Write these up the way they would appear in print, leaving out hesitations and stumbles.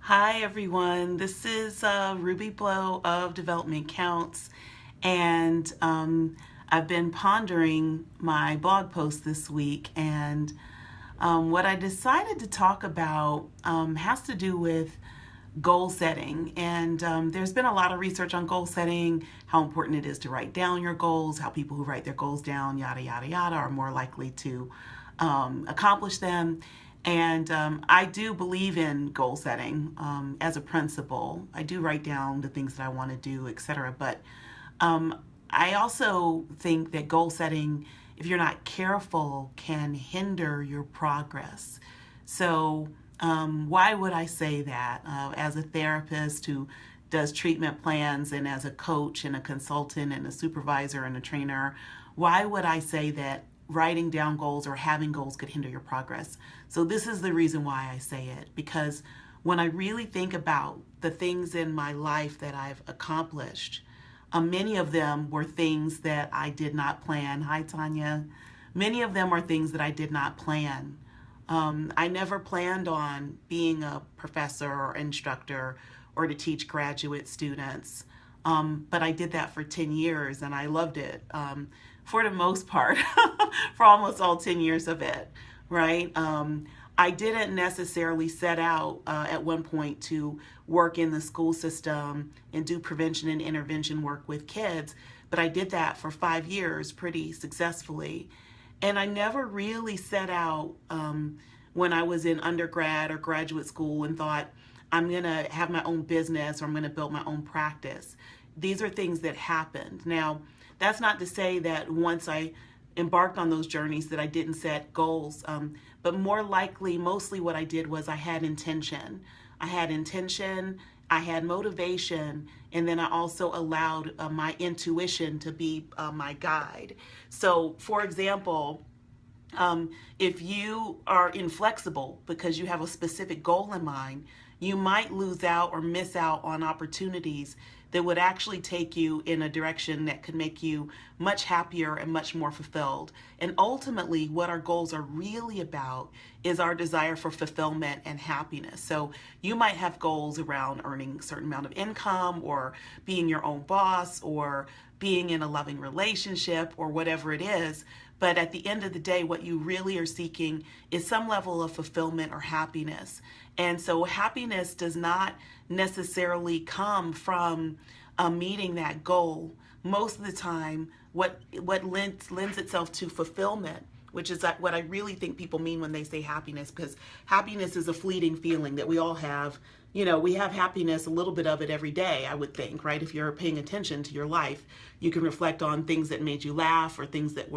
Hi everyone, this is Ruby Blow of Development Counts, and I've been pondering my blog post this week, and what I decided to talk about has to do with goal setting. And there's been a lot of research on goal setting, how important it is to write down your goals, how people who write their goals down, yada, yada, yada, are more likely to accomplish them. And I do believe in goal setting as a principle. I do write down the things that I want to do, etc. But I also think that goal setting, if you're not careful, can hinder your progress. So, why would I say that? As a therapist who does treatment plans, and as a coach and a consultant and a supervisor and a trainer, why would I say that writing down goals or having goals could hinder your progress? So this is the reason why I say it, because when I really think about the things in my life that I've accomplished, many of them were things that I did not plan. Hi, Tanya. Many of them are things that I did not plan. I never planned on being a professor or instructor or to teach graduate students. But I did that for 10 years and I loved it for the most part, for almost all 10 years of it, right? I didn't necessarily set out at one point to work in the school system and do prevention and intervention work with kids, but I did that for 5 years pretty successfully. And I never really set out when I was in undergrad or graduate school and thought, I'm going to have my own business or I'm going to build my own practice. These are things that happened. Now, that's not to say that once I embarked on those journeys that I didn't set goals, but more likely, mostly what I did was I had intention. I had motivation, and then I also allowed my intuition to be my guide. So, for example, if you are inflexible because you have a specific goal in mind, you might lose out or miss out on opportunities that would actually take you in a direction that could make you much happier and much more fulfilled. And ultimately, what our goals are really about is our desire for fulfillment and happiness. So you might have goals around earning a certain amount of income or being your own boss or being in a loving relationship or whatever it is. But at the end of the day, what you really are seeking is some level of fulfillment or happiness. And so happiness does not necessarily come from meeting that goal. Most of the time, what lends itself to fulfillment, which is what I really think people mean when they say happiness, because happiness is a fleeting feeling that we all have. You know, we have happiness, a little bit of it every day, I would think, right? If you're paying attention to your life, you can reflect on things that made you laugh or things that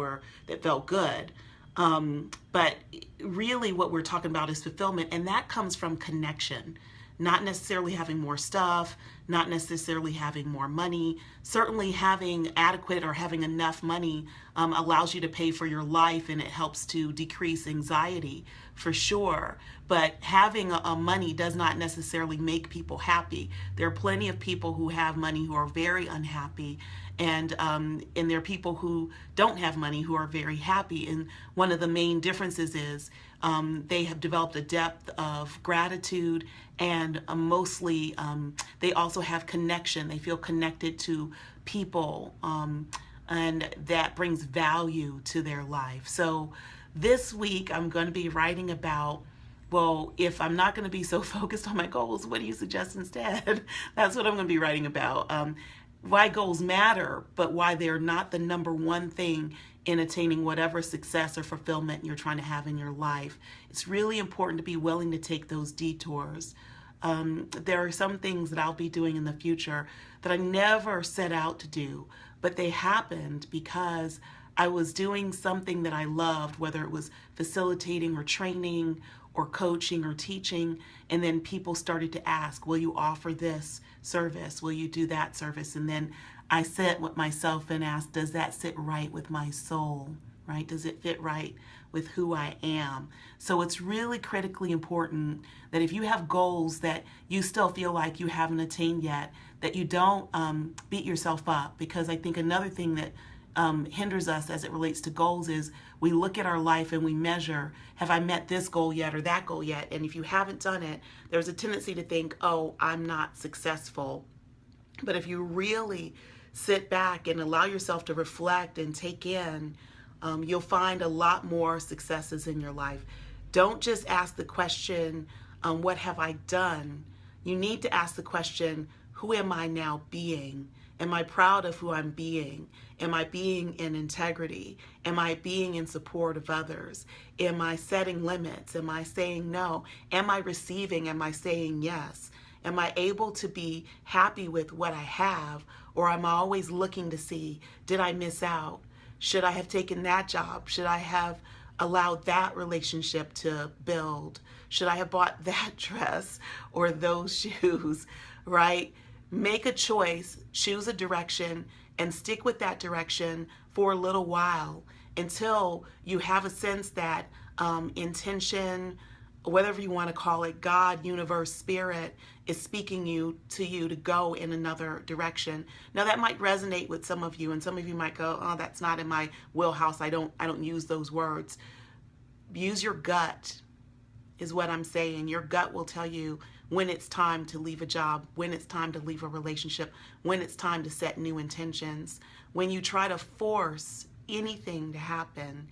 felt good. But really what we're talking about is fulfillment, and that comes from connection, not necessarily having more stuff, not necessarily having more money. Certainly having adequate or having enough money allows you to pay for your life, and it helps to decrease anxiety for sure. But having money does not necessarily make people happy. There are plenty of people who have money who are very unhappy, and there are people who don't have money who are very happy. And one of the main differences is they have developed a depth of gratitude, and mostly they also have connection. They feel connected to people, and that brings value to their life. So this week I'm going to be writing about, well, if I'm not going to be so focused on my goals, what do you suggest instead? That's what I'm going to be writing about. Why goals matter, but why they're not the number one thing in attaining whatever success or fulfillment you're trying to have in your life. It's really important to be willing to take those detours. There are some things that I'll be doing in the future that I never set out to do, but they happened because I was doing something that I loved, whether it was facilitating or training or coaching or teaching, and then people started to ask, will you offer this service? Will you do that service? And then I sat with myself and asked, does that sit right with my soul, right? Does it fit right with who I am? So it's really critically important that if you have goals that you still feel like you haven't attained yet, that you don't beat yourself up, because I think another thing that hinders us as it relates to goals is we look at our life and we measure, have I met this goal yet or that goal yet? And if you haven't done it, there's a tendency to think, oh, I'm not successful. But if you really sit back and allow yourself to reflect and take in, you'll find a lot more successes in your life. Don't just ask the question, what have I done? You need to ask the question, who am I now being? Am I proud of who I'm being? Am I being in integrity? Am I being in support of others? Am I setting limits? Am I saying no? Am I receiving? Am I saying yes? Am I able to be happy with what I have? Or am I always looking to see, did I miss out? Should I have taken that job? Should I have allowed that relationship to build? Should I have bought that dress or those shoes, right? Make a choice, choose a direction, and stick with that direction for a little while until you have a sense that intention, whatever you want to call it, God, universe, spirit, is speaking to you to go in another direction. Now that might resonate with some of you, and some of you might go, oh, that's not in my wheelhouse. I don't use those words. Use your gut is what I'm saying. Your gut will tell you when it's time to leave a job, when it's time to leave a relationship, when it's time to set new intentions. When you try to force anything to happen,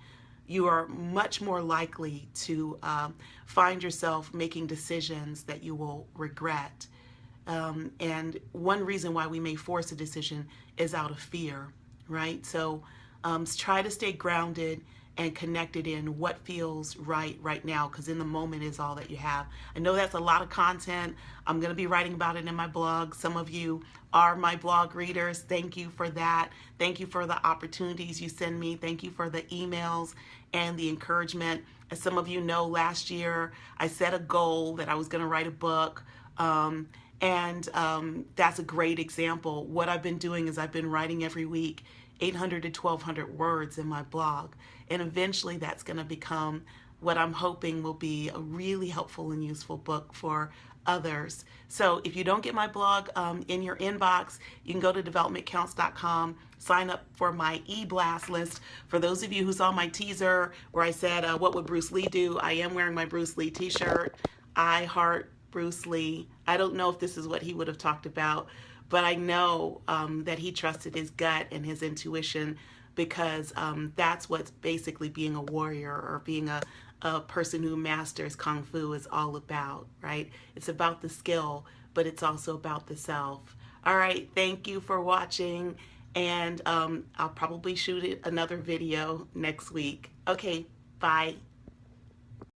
you are much more likely to find yourself making decisions that you will regret. And one reason why we may force a decision is out of fear, right? So try to stay grounded and connected in what feels right now, because in the moment is all that you have. I know that's a lot of content. I'm going to be writing about it in my blog. Some of you are my blog readers. Thank you for that. Thank you for the opportunities you send me. Thank you for the emails and the encouragement. As some of you know, last year I set a goal that I was going to write a book. That's a great example. What I've been doing is I've been writing every week 800 to 1,200 words in my blog. And eventually that's going to become what I'm hoping will be a really helpful and useful book for others. So if you don't get my blog in your inbox, you can go to developmentcounts.com, sign up for my e-blast list. For those of you who saw my teaser where I said, what would Bruce Lee do? I am wearing my Bruce Lee t-shirt. I heart Bruce Lee. I don't know if this is what he would have talked about, but I know that he trusted his gut and his intuition, because that's what's basically being a warrior or being a person who masters Kung Fu is all about, right? It's about the skill, but it's also about the self. All right, thank you for watching, and I'll probably shoot another video next week. Okay, bye.